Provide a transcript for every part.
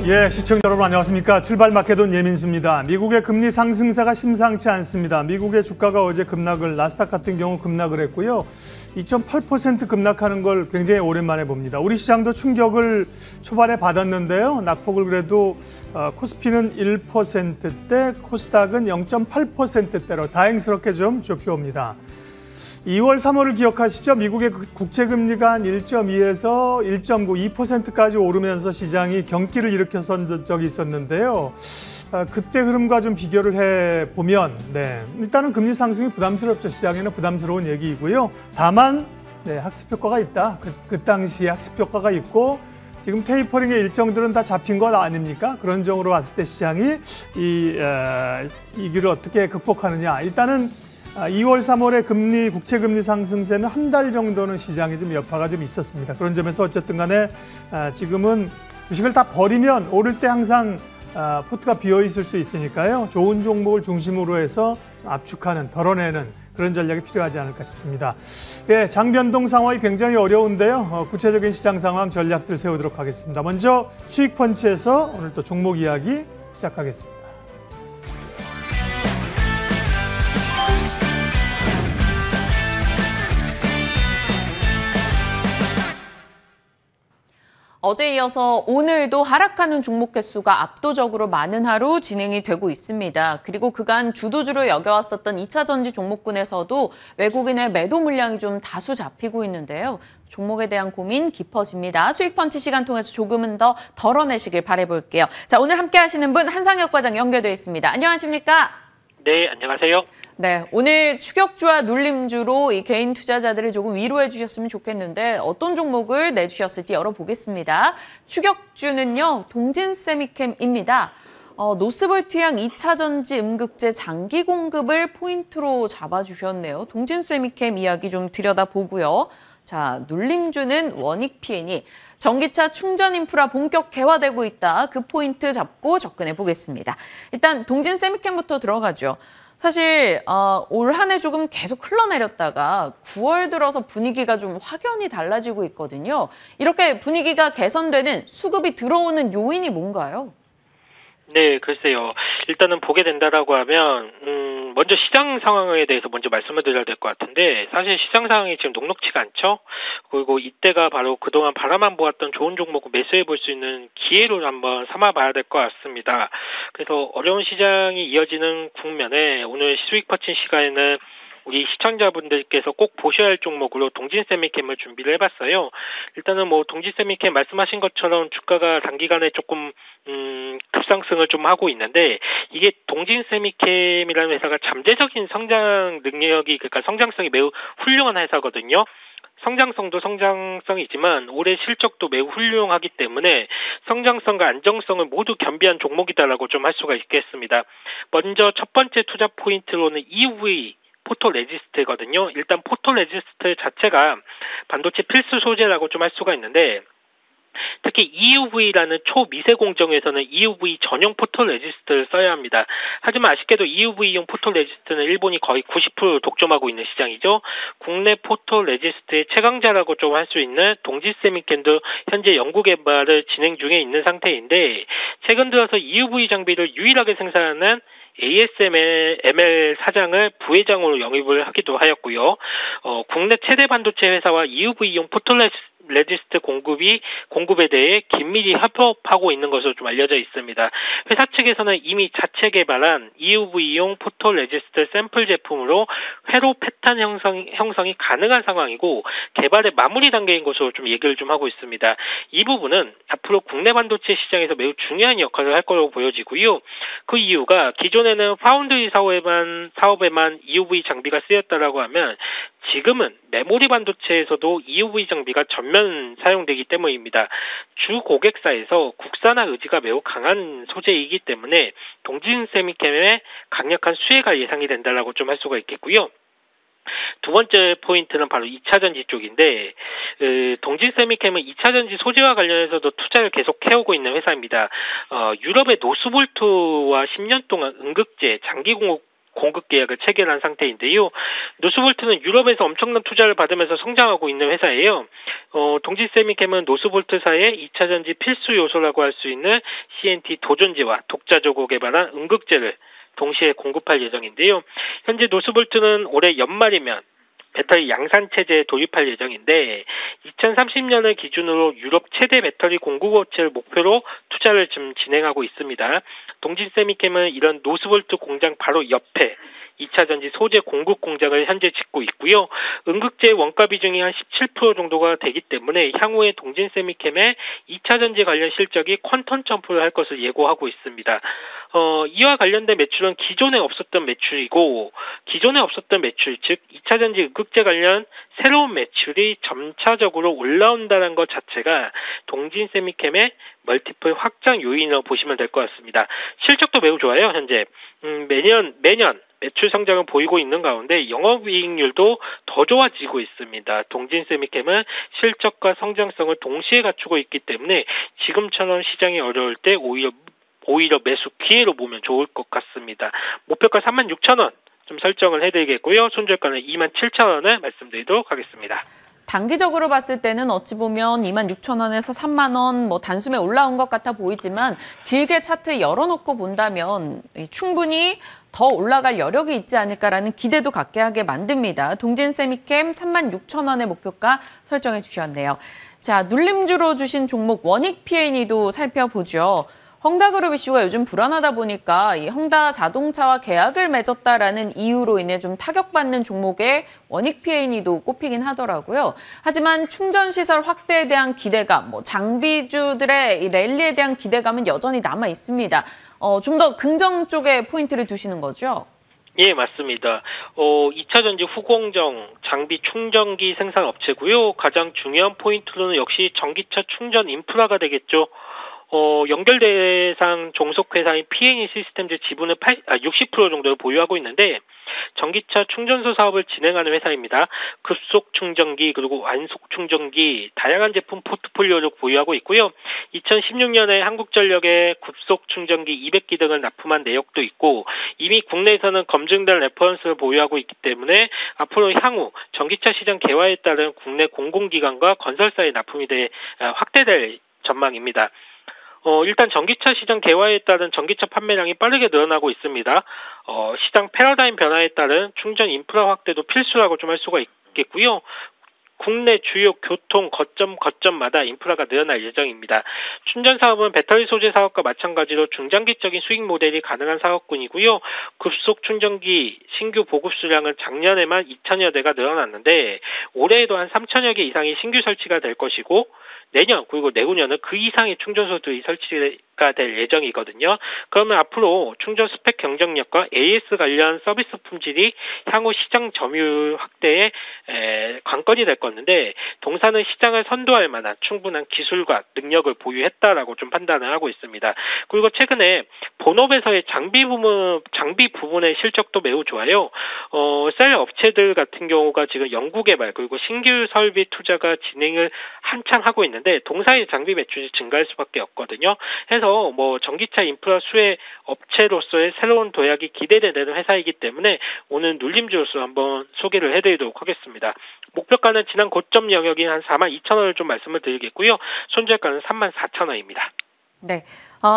예, 시청자 여러분 안녕하십니까. 출발 마케돈 예민수입니다. 미국의 금리 상승세가 심상치 않습니다. 미국의 주가가 어제 급락을, 나스닥 같은 경우 급락을 했고요. 2.8% 급락하는 걸 굉장히 오랜만에 봅니다. 우리 시장도 충격을 초반에 받았는데요. 낙폭을 그래도 코스피는 1%대, 코스닥은 0.8%대로 다행스럽게 좀 좁혀옵니다. 2월, 3월을 기억하시죠? 미국의 국채금리가 한 1.2에서 1.9, 2%까지 오르면서 시장이 경기를 일으켰던 적이 있었는데요. 그때 흐름과 좀 비교를 해보면 일단은 금리 상승이 부담스럽죠. 시장에는 부담스러운 얘기이고요. 다만 학습 효과가 있다. 그 당시에 학습 효과가 있고 지금 테이퍼링의 일정들은 다 잡힌 것 아닙니까? 그런 점으로 봤을 때 시장이 이 길을 어떻게 극복하느냐. 일단은 2월, 3월에 국채금리 상승세는 한 달 정도는 시장에 좀 여파가 좀 있었습니다. 그런 점에서 어쨌든 간에 지금은 주식을 다 버리면 오를 때 항상 포트가 비어 있을 수 있으니까요. 좋은 종목을 중심으로 해서 압축하는, 덜어내는 그런 전략이 필요하지 않을까 싶습니다. 예, 장변동 상황이 굉장히 어려운데요. 구체적인 시장 상황 전략들 세우도록 하겠습니다. 먼저 수익 펀치에서 오늘 또 종목 이야기 시작하겠습니다. 어제에 이어서 오늘도 하락하는 종목 개수가 압도적으로 많은 하루 진행이 되고 있습니다. 그리고 그간 주도주로 여겨왔었던 2차 전지 종목군에서도 외국인의 매도 물량이 좀 다수 잡히고 있는데요. 종목에 대한 고민 깊어집니다. 수익 펀치 시간 통해서 조금은 더 덜어내시길 바라볼게요. 자, 오늘 함께 하시는 분 한상혁 과장 연결되어 있습니다. 안녕하십니까? 네, 안녕하세요. 네, 오늘 추격주와 눌림주로 이 개인 투자자들을 조금 위로해 주셨으면 좋겠는데 어떤 종목을 내주셨을지 열어보겠습니다. 추격주는요, 동진세미캠입니다. 노스볼트양 2차 전지 음극재 장기 공급을 포인트로 잡아주셨네요. 동진세미캠 이야기 좀 들여다보고요. 자, 눌림주는 원익-P&E, 전기차 충전 인프라 본격 개화되고 있다. 그 포인트 잡고 접근해 보겠습니다. 일단 동진세미캠부터 들어가죠. 사실 올 한 해 조금 계속 흘러내렸다가 9월 들어서 분위기가 좀 확연히 달라지고 있거든요. 이렇게 분위기가 개선되는, 수급이 들어오는 요인이 뭔가요? 네, 글쎄요. 일단은 보게 된다라고 하면 먼저 시장 상황에 대해서 먼저 말씀을 드려야 될 것 같은데, 사실 시장 상황이 지금 녹록치가 않죠. 그리고 이때가 바로 그동안 바라만 보았던 좋은 종목을 매수해 볼 수 있는 기회로 한번 삼아봐야 될 것 같습니다. 그래서 어려운 시장이 이어지는 국면에 오늘 수익 퍼친 시간에는 우리 시청자분들께서 꼭 보셔야 할 종목으로 동진세미캠을 준비를 해봤어요. 일단은 동진세미캠 말씀하신 것처럼 주가가 단기간에 조금 급상승을 좀 하고 있는데, 이게 동진세미캠이라는 회사가 잠재적인 성장 능력이, 그러니까 성장성이 매우 훌륭한 회사거든요. 성장성도 성장성이지만 올해 실적도 매우 훌륭하기 때문에 성장성과 안정성을 모두 겸비한 종목이다라고 좀 할 수가 있겠습니다. 먼저 첫 번째 투자 포인트로는 EUV 포토레지스트거든요. 일단 포토레지스트 자체가 반도체 필수 소재라고 좀 할 수가 있는데, 특히 EUV라는 초미세 공정에서는 EUV 전용 포토레지스트를 써야 합니다. 하지만 아쉽게도 EUV용 포토레지스트는 일본이 거의 90% 독점하고 있는 시장이죠. 국내 포토레지스트의 최강자라고 좀 할 수 있는 동진세미캠도 현재 연구 개발을 진행 중에 있는 상태인데, 최근 들어서 EUV 장비를 유일하게 생산하는 ASML 사장을 부회장으로 영입을 하기도 하였고요. 국내 최대 반도체 회사와 EUV용 포토레지스트 공급에 대해 긴밀히 협업하고 있는 것으로 좀 알려져 있습니다. 회사 측에서는 이미 자체 개발한 EUV용 포토레지스트 샘플 제품으로 회로 패턴 형성이 가능한 상황이고, 개발의 마무리 단계인 것으로 좀 얘기를 좀 하고 있습니다. 이 부분은 앞으로 국내 반도체 시장에서 매우 중요한 역할을 할 거라고 보여지고요. 그 이유가 기존에는 파운드리 사업에만 EUV 장비가 쓰였다라고 하면, 지금은 메모리 반도체에서도 EUV 장비가 전면 사용되기 때문입니다. 주 고객사에서 국산화 의지가 매우 강한 소재이기 때문에 동진세미캠의 강력한 수혜가 예상이 된다라고 좀 할 수가 있겠고요. 두 번째 포인트는 바로 2차 전지 쪽인데, 동진세미캠은 2차 전지 소재와 관련해서도 투자를 계속 해오고 있는 회사입니다. 유럽의 노스볼트와 10년 동안 음극재, 장기 공급 계약을 체결한 상태인데요. 노스볼트는 유럽에서 엄청난 투자를 받으면서 성장하고 있는 회사예요. 동진세미캠은 노스볼트사의 2차 전지 필수 요소라고 할 수 있는 CNT 도전지와 독자적으로 개발한 음극재를 동시에 공급할 예정인데요. 현재 노스볼트는 올해 연말이면 배터리 양산 체제에 도입할 예정인데 2030년을 기준으로 유럽 최대 배터리 공급업체를 목표로 투자를 지금 진행하고 있습니다. 동진세미캠은 이런 노스볼트 공장 바로 옆에 2차 전지 소재 공급 공장을 현재 짓고 있고요. 음극재 원가 비중이 한 17% 정도가 되기 때문에 향후에 동진세미캠의 2차 전지 관련 실적이 퀀텀 점프를 할 것을 예고하고 있습니다. 이와 관련된 매출은 기존에 없었던 매출이고 기존에 없었던 매출, 즉 2차 전지 음극재 관련 새로운 매출이 점차적으로 올라온다는 것 자체가 동진세미캠의 멀티플 확장 요인으로 보시면 될 것 같습니다. 실적도 매우 좋아요. 현재 매년 매출 성장을 보이고 있는 가운데 영업이익률도 더 좋아지고 있습니다. 동진세미캠은 실적과 성장성을 동시에 갖추고 있기 때문에 지금처럼 시장이 어려울 때 오히려 매수 기회로 보면 좋을 것 같습니다. 목표가 36,000원 좀 설정을 해드리겠고요. 손절가는 27,000원을 말씀드리도록 하겠습니다. 단기적으로 봤을 때는 어찌 보면 26,000원에서 3만 원 단숨에 올라온 것 같아 보이지만 길게 차트 열어놓고 본다면 충분히 더 올라갈 여력이 있지 않을까라는 기대도 갖게 하게 만듭니다. 동진세미캠 36,000원의 목표가 설정해 주셨네요. 자, 눌림주로 주신 종목 원익 P&E도 살펴보죠. 헝다그룹 이슈가 요즘 불안하다 보니까 이 헝다 자동차와 계약을 맺었다라는 이유로 인해 좀 타격받는 종목에 원익 P&E도 꼽히긴 하더라고요. 하지만 충전시설 확대에 대한 기대감, 장비주들의 이 랠리에 대한 기대감은 여전히 남아 있습니다. 좀 더 긍정 쪽에 포인트를 두시는 거죠? 예, 맞습니다. 2차 전지 후공정 장비 충전기 생산 업체고요. 가장 중요한 포인트로는 역시 전기차 충전 인프라가 되겠죠. 연결 대상 종속회사인 P&E 시스템즈 지분을 60% 정도를 보유하고 있는데 전기차 충전소 사업을 진행하는 회사입니다. 급속 충전기 그리고 완속 충전기 다양한 제품 포트폴리오를 보유하고 있고요. 2016년에 한국전력의 급속 충전기 200기 등을 납품한 내역도 있고 이미 국내에서는 검증된 레퍼런스를 보유하고 있기 때문에 앞으로 향후 전기차 시장 개화에 따른 국내 공공기관과 건설사의 납품이 확대될 전망입니다. 일단 전기차 시장 개화에 따른 전기차 판매량이 빠르게 늘어나고 있습니다. 시장 패러다임 변화에 따른 충전 인프라 확대도 필수라고 좀 할 수가 있겠고요. 국내 주요 교통 거점마다 인프라가 늘어날 예정입니다. 충전 사업은 배터리 소재 사업과 마찬가지로 중장기적인 수익 모델이 가능한 사업군이고요. 급속 충전기 신규 보급 수량은 작년에만 2,000여 대가 늘어났는데 올해에도 한 3,000여 개 이상이 신규 설치가 될 것이고 내년 그리고 내후년은 그 이상의 충전소들이 설치가 될 예정이거든요. 그러면 앞으로 충전 스펙 경쟁력과 AS 관련 서비스 품질이 향후 시장 점유율 확대에 관건이 될 건데 동사는 시장을 선도할 만한 충분한 기술과 능력을 보유했다라고 좀 판단을 하고 있습니다. 그리고 최근에 본업에서의 장비 부분의 실적도 매우 좋아요. 셀 업체들 같은 경우가 지금 연구개발 그리고 신규 설비 투자가 진행을 한창 하고 있는데 동사의 장비 매출이 증가할 수밖에 없거든요. 해서 전기차 인프라 수혜 업체로서의 새로운 도약이 기대되는 회사이기 때문에 오늘 눌림주로서 한번 소개를 해드리도록 하겠습니다. 목표가는 지난 고점 영역인 한 42,000원을 좀 말씀을 드리겠고요. 손절가는 34,000원입니다. 네,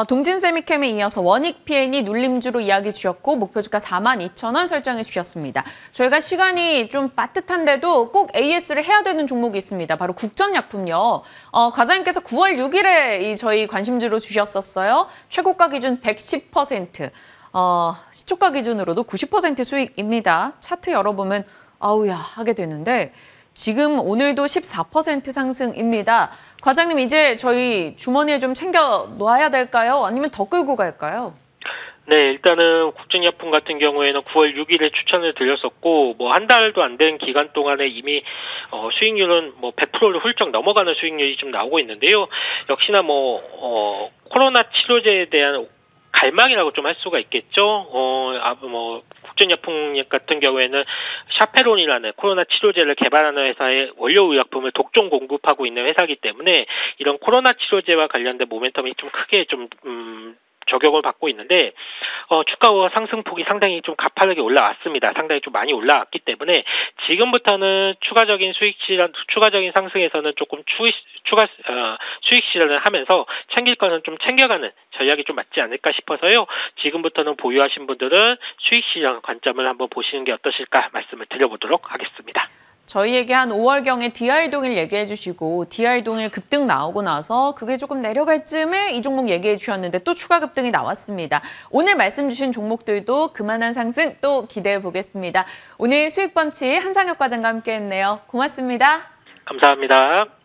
동진세미캠에 이어서 원익 P&E 눌림주로 이야기 주셨고 목표 주가 42,000원 설정해 주셨습니다. 저희가 시간이 좀 빠듯한데도 꼭 AS를 해야 되는 종목이 있습니다. 바로 국전약품요. 과장님께서 9월 6일에 저희 관심주로 주셨었어요. 최고가 기준 110%, 시초가 기준으로도 90% 수익입니다. 차트 열어보면 아우야 하게 되는데 지금 오늘도 14% 상승입니다. 과장님 이제 저희 주머니에 좀 챙겨 놓아야 될까요? 아니면 더 끌고 갈까요? 네, 일단은 국전약품 같은 경우에는 9월 6일에 추천을 드렸었고 한 달도 안 된 기간 동안에 이미 수익률은 100%를 훌쩍 넘어가는 수익률이 좀 나오고 있는데요. 역시나 코로나 치료제에 대한 갈망이라고 좀 할 수가 있겠죠. 국전약품 같은 경우에는 샤페론이라는 코로나 치료제를 개발하는 회사의 원료 의약품을 독점 공급하고 있는 회사이기 때문에 이런 코로나 치료제와 관련된 모멘텀이 좀 크게 좀 적용을 받고 있는데 주가 상승폭이 상당히 좀 가파르게 올라왔습니다. 상당히 좀 많이 올라왔기 때문에 지금부터는 추가적인 상승에서는 조금 수익 실현을 하면서 챙길 것은 좀 챙겨가는 전략이 좀 맞지 않을까 싶어서요. 지금부터는 보유하신 분들은 수익 실현 관점을 한번 보시는 게 어떠실까 말씀을 드려보도록 하겠습니다. 저희에게 한 5월경에 DR동일 얘기해 주시고 DR동일 급등 나오고 나서 그게 조금 내려갈 쯤에 이 종목 얘기해 주셨는데 또 추가 급등이 나왔습니다. 오늘 말씀 주신 종목들도 그만한 상승 또 기대해 보겠습니다. 오늘 수익펀치 한상혁 과장과 함께했네요. 고맙습니다. 감사합니다.